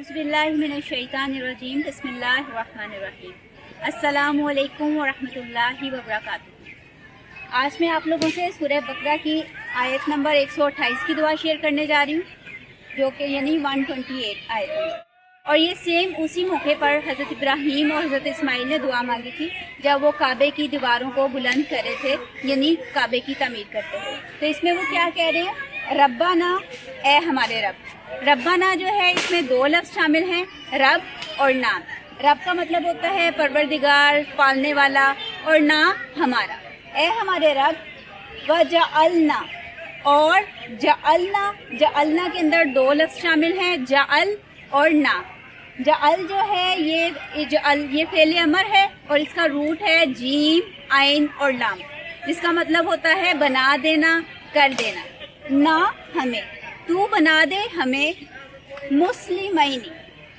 औज़ुबिल्लाहिमिनश्शैतानिर्रजीम बिस्मिल्लाहिर्रहमानिर्रहीम। अस्सलामु अलैकुम वरहमतुल्लाहि वबरकातुहू। आज मैं आप लोगों से सूरह बकरा की आयत नंबर 128 की दुआ शेयर करने जा रही हूँ, जो कि यानी 128 आयत है। और ये सेम उसी मौके पर हज़रत इब्राहीम और हज़रत इस्माइल ने दुआ मांगी थी जब वो काबे की दीवारों को बुलंद कर रहे थे, यानी काबे की तामीर करते थे। तो इसमें वो क्या कह रहे हैं, रब्बाना, ए हमारे रब। रब्बाना जो है इसमें दो लफ्ज़ शामिल हैं, रब और नाम। रब का मतलब होता है परवरदिगार, पालने वाला, और ना हमारा। ए हमारे रब, व जअलना, और जअलना, जअलना के अंदर दो लफ्ज़ शामिल हैं, जअल और ना। जअल जो है ये फ़ेल अमर है और इसका रूट है जीम, आइन और लाम, जिसका मतलब होता है बना देना, कर देना। ना हमें, तू बना दे हमें मुस्लिमैनी।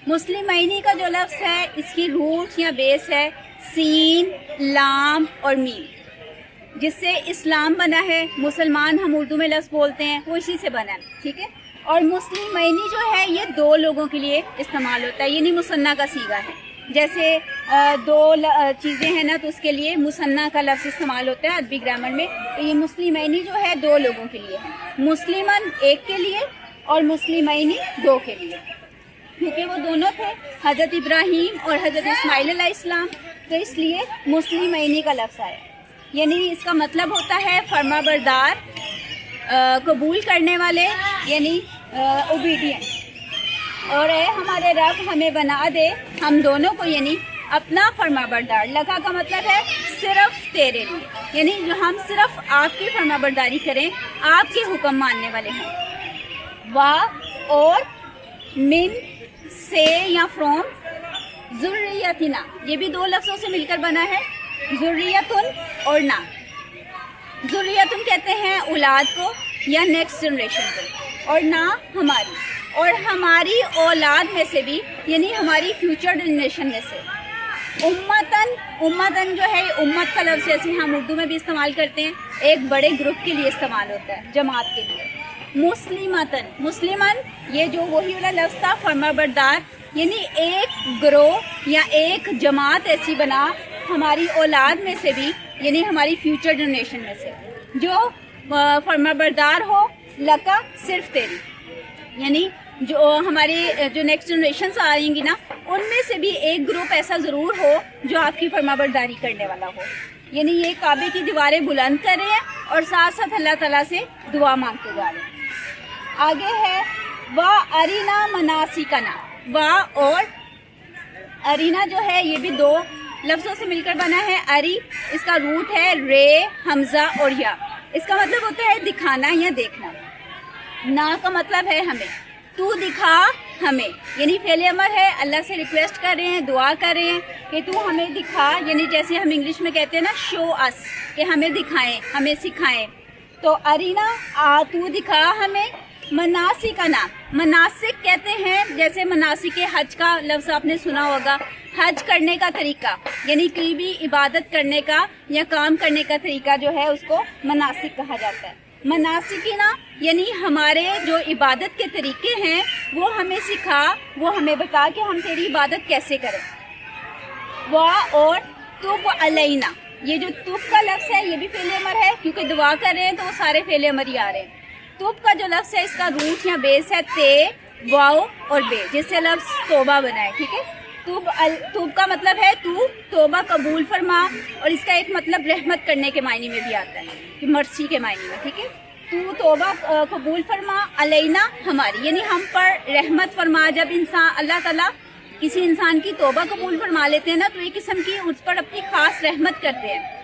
मुस्लिमैनी का जो लफ्ज़ है इसकी रूट या बेस है सीन, लाम और मीम, जिससे इस्लाम बना है। मुसलमान हम उर्दू में लफ्ज़ बोलते हैं, वो इसी से बना है, ठीक है। और मुस्लिमैनी जो है ये दो लोगों के लिए इस्तेमाल होता है, यानी मुसन्ना का सीगा है। जैसे दो चीज़ें हैं ना, तो उसके लिए मुसन्ना का लफ्ज़ इस्तेमाल होता है अरबी ग्रामर में। तो ये मुस्लिमैनी जो है दो लोगों के लिए है, मुस्लिमन एक के लिए और मुस्लिमैनी दो के लिए, क्योंकि वो दोनों थे हज़रत इब्राहीम और हज़रत इस्माइल अलैहिस्सलाम, तो इसलिए मुस्लिमैनी का लफ्ज़ आया। यानी इसका मतलब होता है फरमाबरदार, कबूल करने वाले, यानी ओबीडियंट। और हमारे रब हमें बना दे हम दोनों को, यानी अपना फरमाबरदार। लगा का मतलब है सिर्फ तेरे लिए, यानी जो हम सिर्फ आपकी फरमाबरदारी करें, आपके हुक्म मानने वाले हैं। वाह और मिन से या फ्रॉम, ज़ुर्रियतिना, ये भी दो लफ्ज़ों से मिलकर बना है, ज़ुर्रियतुन और ना। ज़ुर्रियतुन कहते हैं औलाद को या नेक्स्ट जनरेशन को, और ना हमारी, और हमारी औलाद में से भी, यानी हमारी फ्यूचर जनरेशन में से। उम्मतन, उम्मतन जो है उम्मत का लफ्ज़ जैसे हम उर्दू में भी इस्तेमाल करते हैं, एक बड़े ग्रुप के लिए इस्तेमाल होता है, जमात के लिए। मुस्लिमतन, मुस्लिमन, ये जो वही वाला लफ्ज़ था फरमाबरदार, यानी एक ग्रोह या एक जमात ऐसी बना हमारी औलाद में से भी, यानी हमारी फ्यूचर जनरेशन में से, जो फरमाबरदार हो लका सिर्फ तेरी, यानी जो हमारे जो नेक्स्ट जनरेशन आ रही ना, उनमें से भी एक ग्रुप ऐसा ज़रूर हो जो आपकी फरमाबरदारी करने वाला हो। यानी ये काबे की दीवारें बुलंद कर रहे हैं और साथ साथ अल्लाह ताला से दुआ मांगते जा रहे हैं। आगे है वा अरीना मनासिकना। वा और अरीना जो है ये भी दो लफ्ज़ों से मिलकर बना है। अरी, इसका रूट है रे, हमज़ा और या। इसका मतलब होता है दिखाना या देखना। ना का मतलब है हमें, तू दिखा हमें, यानी फ़ेल अमर है, अल्लाह से रिक्वेस्ट कर रहे हैं, दुआ कर रहे हैं कि तू हमें दिखा, यानी जैसे हम इंग्लिश में कहते हैं ना शो अस, कि हमें दिखाएं, हमें सिखाएं। तो अरीना, तू दिखा हमें मनासिकना। मनासिक कहते हैं, जैसे मनासिक हज का लफ्ज़ आपने सुना होगा, हज करने का तरीका, यानी कोई भी इबादत करने का या काम करने का तरीका जो है उसको मनासिक कहा जाता है। मनासिकिना यानी हमारे जो इबादत के तरीके हैं वो हमें सिखा, वो हमें बता कि हम तेरी इबादत कैसे करें। वाह और तुब अलैना, ये जो तुब का लफ्ज़ है ये भी फ़ेल अमर है, क्योंकि दुआ कर रहे हैं तो वो सारे फ़ेल अमर ही आ रहे हैं। तुब का जो लफ्ज़ है इसका रूट या बेस है ते, वाओ और बे, जिससे लफ्ज़ तोबा बना है, ठीक है। तुब का मतलब है तू तोबा कबूल फरमा, और इसका एक मतलब रहमत करने के मायने में भी आता है, कि मर्सी के मायने में, ठीक है। तू तोबा कबूल फरमा, अलैना हमारी, यानी हम पर रहमत फरमा। जब इंसान, अल्लाह ताला किसी इंसान की तोबा कबूल फरमा लेते हैं ना, तो एक किस्म की उस पर अपनी ख़ास रहमत करते हैं।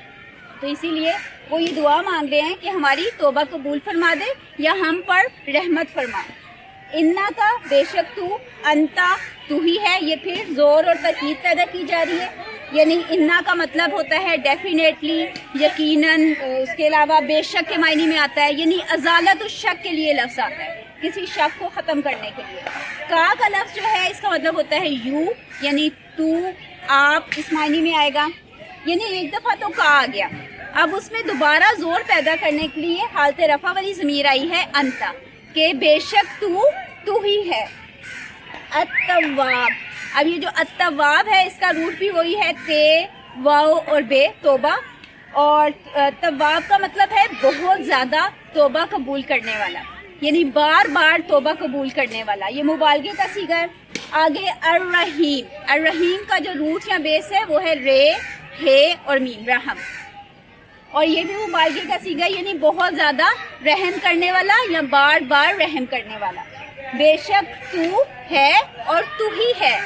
तो इसीलिए वो ये दुआ मांग रहे हैं कि हमारी तोबा कबूल फरमा दे या हम पर रहमत फरमा। इन्ना का बेशक तू, अंता तू ही है, ये फिर जोर और तकीद पैदा की जा रही है। यानी इन्ना का मतलब होता है डेफिनेटली, यकीनन, उसके अलावा बेशक के मायने में आता है, यानी अजालत उस शक के लिए लफ्ज़ आता है, किसी शक को ख़त्म करने के लिए। का लफ्ज़ जो है इसका मतलब होता है यू, यानी तू, आप, इस मायने में आएगा। यानी एक दफ़ा तो का आ गया, अब उसमें दोबारा जोर पैदा करने के लिए हालत रफ़ा वाली ज़मीर आई है अंता, के बेशक तू ही है। अत्तवाब। अब ये जो अत्तवाब है इसका रूट भी वही है ते वाओ और बे, तौबा। और तवाब का मतलब है बहुत ज़्यादा तौबा कबूल करने वाला, यानी बार बार तौबा कबूल करने वाला। ये मुबालगे का सीगा है। आगे अर्रहीम, अर्रहीम का जो रूट या बेस है वो है रे, हे और मीम, रहम। और ये भी मुबालगे का सीगा, यानी बहुत ज़्यादा रहम करने वाला या बार बार रहम करने वाला। बेशक तू है और तू ही है,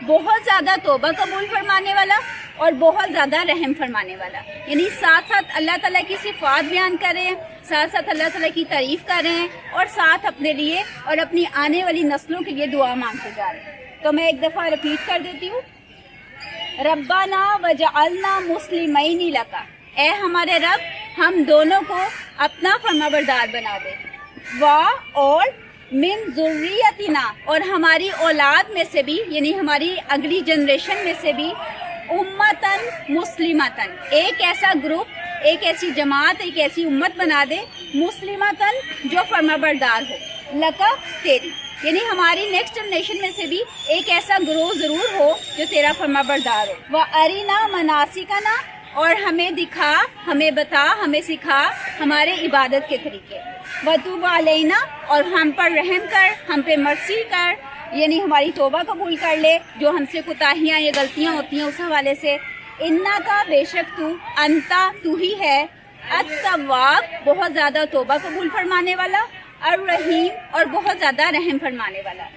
बहुत ज़्यादा तौबा कबूल फरमाने वाला और बहुत ज़्यादा रहम फरमाने वाला। यानी साथ साथ अल्लाह ताला की सिफ़ात बयान कर रहे हैं, साथ साथ अल्लाह ताला की तारीफ़ कर रहे हैं और साथ अपने लिए और अपनी आने वाली नस्लों के लिए दुआ मांगते जा रहे हैं। तो मैं एक दफ़ा रिपीट कर देती हूँ, रब्बाना वजअलना मुस्लिमैनि लका, ए हमारे रब हम दोनों को अपना फरमाबरदार बना दे। वाह और मिन ज़ुर्रियतिना, और हमारी औलाद में से भी, यानी हमारी अगली जनरेशन में से भी, उम्मतन मुस्लिमतन, एक ऐसा ग्रुप, एक ऐसी जमात, एक ऐसी उम्मत बना दे, मुस्लिमतन जो फरमाबरदार हो, लका तेरी, यानी हमारी नेक्स्ट जनरेशन में से भी एक ऐसा ग्रोह ज़रूर हो जो तेरा फरमाबरदार हो। व अरीना मनासिकना, और हमें दिखा, हमें बता, हमें सिखा हमारे इबादत के तरीके। वतूब अलैना, और हम पर रहम कर, हम पे मर्सी कर, यानी हमारी तौबा कबूल कर ले, जो हमसे कोताहियाँ या गलतियाँ होती हैं उस हवाले से। इन्ना का, बेशक तू, अंता तू ही है, अत्तवाब बहुत ज़्यादा तौबा कबूल फरमाने वाला, अर्रहीम और बहुत ज़्यादा रहम फरमाने वाला।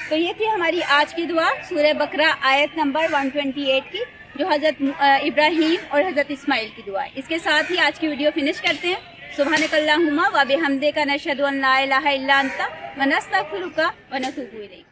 तो ये थी हमारी आज की दुआ, सूरह बकरा आयत नंबर 128 की, जो हज़रत इब्राहीम और हज़रत इस्माइल की दुआ है। इसके साथ ही आज की वीडियो फिनिश करते हैं। सुब्हानकल्लाहुम्मा व बिहम्दिका नशहदु अन ला इलाहा इल्ला अंता व नस्तगफिरुका व नतूबु इलैक।